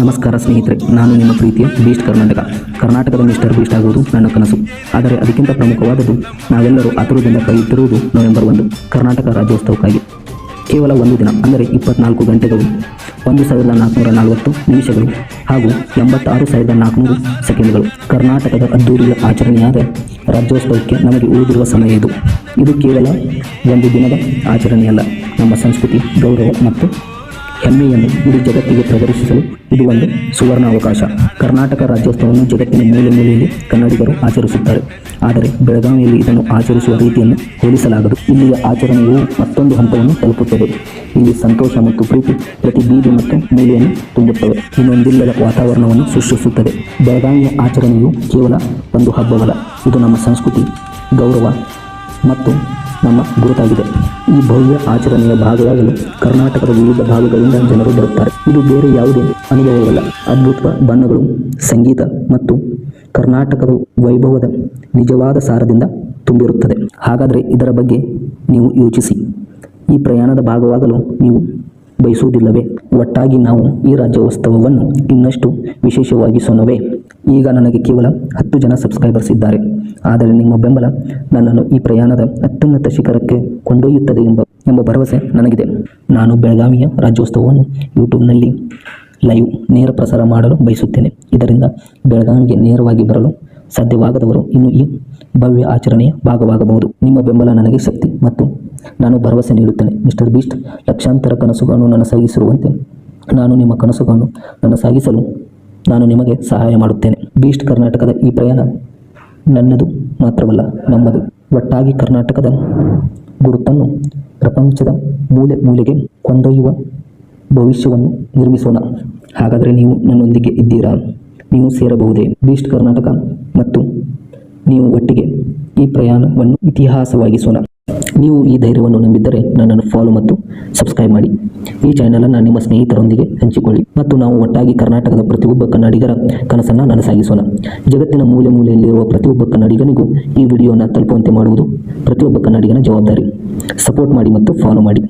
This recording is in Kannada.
ನಮಸ್ಕಾರ ಸ್ನೇಹಿತರೆ, ನಾನು ನಿಮ್ಮ ಪ್ರೀತಿಯ ಬೀಸ್ಟ್ ಕರ್ನಾಟಕದ ಮಿಸ್ಟರ್ ಬೀಸ್ಟ್ ಆಗುವುದು ನನ್ನ ಕನಸು. ಆದರೆ ಅದಕ್ಕಿಂತ ಪ್ರಮುಖವಾದದ್ದು ನಾವೆಲ್ಲರೂ ಆತುರದಿಂದ ಕಾಯುತ್ತಿರುವುದು ನವೆಂಬರ್ 1 ಕರ್ನಾಟಕ ರಾಜ್ಯೋತ್ಸವಕ್ಕಾಗಿ. ಕೇವಲ ಒಂದು ದಿನ, ಅಂದರೆ 24 ಗಂಟೆಗಳು, 1440 ನಿಮಿಷಗಳು ಹಾಗೂ 86,400 ಸೆಕೆಂಡ್ಗಳು. ಕರ್ನಾಟಕದ ಅದ್ದೂರಿಯ ಆಚರಣೆಯಾದ ರಾಜ್ಯೋತ್ಸವಕ್ಕೆ ನಮಗೆ ಉಳಿದಿರುವ ಸಮಯ ಇದು. ಇದು ಕೇವಲ ಒಂದು ದಿನದ ಆಚರಣೆಯಲ್ಲ, ನಮ್ಮ ಸಂಸ್ಕೃತಿ, ಗೌರವ ಮತ್ತು ಹೆಮ್ಮೆಯನ್ನು ಇಡೀ ಜಗತ್ತಿಗೆ ಪ್ರದರ್ಶಿಸಲು ಇದು ಒಂದು ಸುವರ್ಣ ಅವಕಾಶ. ಕರ್ನಾಟಕ ರಾಜ್ಯೋತ್ಸವವನ್ನು ಜಗತ್ತಿನ ಮೂಲೆ ಮೂಲೆಯಲ್ಲಿ ಕನ್ನಡಿಗರು ಆಚರಿಸುತ್ತಾರೆ. ಆದರೆ ಬೆಳಗಾವಿಯಲ್ಲಿ ಇದನ್ನು ಆಚರಿಸುವ ರೀತಿಯನ್ನು ಹೋಲಿಸಲಾಗದು. ಇಲ್ಲಿಯ ಆಚರಣೆಯು ಮತ್ತೊಂದು ಹಂತವನ್ನು ತಲುಪುತ್ತದೆ. ಇಲ್ಲಿ ಸಂತೋಷ ಮತ್ತು ಪ್ರೀತಿ ಪ್ರತಿ ಬೀದಿ ಮತ್ತು ಮೂಲೆಯನ್ನು ತುಂಬುತ್ತವೆ, ಇನ್ನೊಂದಿಲ್ಲದ ವಾತಾವರಣವನ್ನು ಸೃಷ್ಟಿಸುತ್ತದೆ. ಬೆಳಗಾವಿಯ ಆಚರಣೆಯು ಕೇವಲ ಒಂದು ಹಬ್ಬವಲ್ಲ, ಇದು ನಮ್ಮ ಸಂಸ್ಕೃತಿ, ಗೌರವ ಮತ್ತು ನಮ್ಮ ಗುರುತಾಗಿದೆ. ಈ ಭವ್ಯ ಆಚರಣೆಯ ಭಾಗವಾಗಲು ಕರ್ನಾಟಕದ ವಿವಿಧ ಭಾಗಗಳಿಂದ ಜನರು ಬರುತ್ತಾರೆ. ಇದು ಬೇರೆ ಯಾವುದೇ ಅನುಭವವಲ್ಲ. ಅದ್ಭುತ ಬಣ್ಣಗಳು, ಸಂಗೀತ ಮತ್ತು ಕರ್ನಾಟಕದ ವೈಭವದ ನಿಜವಾದ ಸಾರದಿಂದ ತುಂಬಿರುತ್ತದೆ. ಹಾಗಾದರೆ ಇದರ ಬಗ್ಗೆ ನೀವು ಯೋಚಿಸಿ. ಈ ಪ್ರಯಾಣದ ಭಾಗವಾಗಲು ನೀವು ಬಯಸುವುದಿಲ್ಲವೇ? ಒಟ್ಟಾಗಿ ನಾವು ಈ ರಾಜ್ಯೋತ್ಸವವನ್ನು ಇನ್ನಷ್ಟು ವಿಶೇಷವಾಗಿಸೋಣವೇ? ಈಗ ನನಗೆ ಕೇವಲ 10 ಜನ ಸಬ್ಸ್ಕ್ರೈಬರ್ಸ್ ಇದ್ದಾರೆ. ಆದರೆ ನಿಮ್ಮ ಬೆಂಬಲ ನನ್ನನ್ನು ಈ ಪ್ರಯಾಣದ ಅತ್ಯುನ್ನತ ಶಿಖರಕ್ಕೆ ಕೊಂಡೊಯ್ಯುತ್ತದೆ ಎಂಬ ಭರವಸೆ ನನಗಿದೆ. ನಾನು ಬೆಳಗಾವಿಯ ರಾಜ್ಯೋತ್ಸವವನ್ನು ಯೂಟ್ಯೂಬ್ನಲ್ಲಿ ಲೈವ್ ನೇರ ಪ್ರಸಾರ ಮಾಡಲು ಬಯಸುತ್ತೇನೆ. ಇದರಿಂದ ಬೆಳಗಾವಿಗೆ ನೇರವಾಗಿ ಬರಲು ಸಾಧ್ಯವಾಗದವರು ಇನ್ನು ಈ ಭವ್ಯ ಆಚರಣೆಯ ಭಾಗವಾಗಬಹುದು. ನಿಮ್ಮ ಬೆಂಬಲ ನನಗೆ ಶಕ್ತಿ ಮತ್ತು ನಾನು ಭರವಸೆ ನೀಡುತ್ತೇನೆ. ಮಿಸ್ಟರ್ ಬೀಸ್ಟ್ ಲಕ್ಷಾಂತರ ಕನಸುಗಳನ್ನು ನನಸಾಗಿಸಿರುವಂತೆ ನಾನು ನಿಮ್ಮ ಕನಸುಗಳನ್ನು ನನಸಾಗಿಸಲು ನಾನು ನಿಮಗೆ ಸಹಾಯ ಮಾಡುತ್ತೇನೆ. ಬೀಸ್ಟ್ ಕರ್ನಾಟಕದ ಈ ಪ್ರಯಾಣ ನನ್ನದು ಮಾತ್ರವಲ್ಲ, ನಮ್ಮದು. ಒಟ್ಟಾಗಿ ಕರ್ನಾಟಕದ ಗುರುತನ್ನು ಪ್ರಪಂಚದ ಮೂಲೆ ಮೂಲೆಗೆ ಕೊಂಡೊಯ್ಯುವ ಭವಿಷ್ಯವನ್ನು ನಿರ್ಮಿಸೋಣ. ಹಾಗಾದರೆ ನೀವು ನನ್ನೊಂದಿಗೆ ಇದ್ದೀರಾ? ನೀವು ಸೇರಬಹುದೇ? ಬೀಸ್ಟ್ ಕರ್ನಾಟಕ ಮತ್ತು ನೀವು ಒಟ್ಟಿಗೆ ಈ ಪ್ರಯಾಣವನ್ನು ಇತಿಹಾಸವಾಗಿಸೋಣ. ನೀವು ಈ ಧೈರ್ಯವನ್ನು ನಂಬಿದ್ದರೆ ನನ್ನನ್ನು ಫಾಲೋ ಮತ್ತು ಸಬ್ಸ್ಕ್ರೈಬ್ ಮಾಡಿ. ಈ ಚಾನೆಲನ್ನು ನಿಮ್ಮ ಸ್ನೇಹಿತರೊಂದಿಗೆ ಹಂಚಿಕೊಳ್ಳಿ ಮತ್ತು ನಾವು ಒಟ್ಟಾಗಿ ಕರ್ನಾಟಕದ ಪ್ರತಿಯೊಬ್ಬ ಕನ್ನಡಿಗರ ಕನಸನ್ನು ನನಸಾಗಿಸೋಣ. ಜಗತ್ತಿನ ಮೂಲೆ ಮೂಲೆಯಲ್ಲಿರುವ ಪ್ರತಿಯೊಬ್ಬ ಕನ್ನಡಿಗನಿಗೂ ಈ ವಿಡಿಯೋನ ತಲುಪುವಂತೆ ಮಾಡುವುದು ಪ್ರತಿಯೊಬ್ಬ ಕನ್ನಡಿಗನ ಜವಾಬ್ದಾರಿ. ಸಪೋರ್ಟ್ ಮಾಡಿ ಮತ್ತು ಫಾಲೋ ಮಾಡಿ.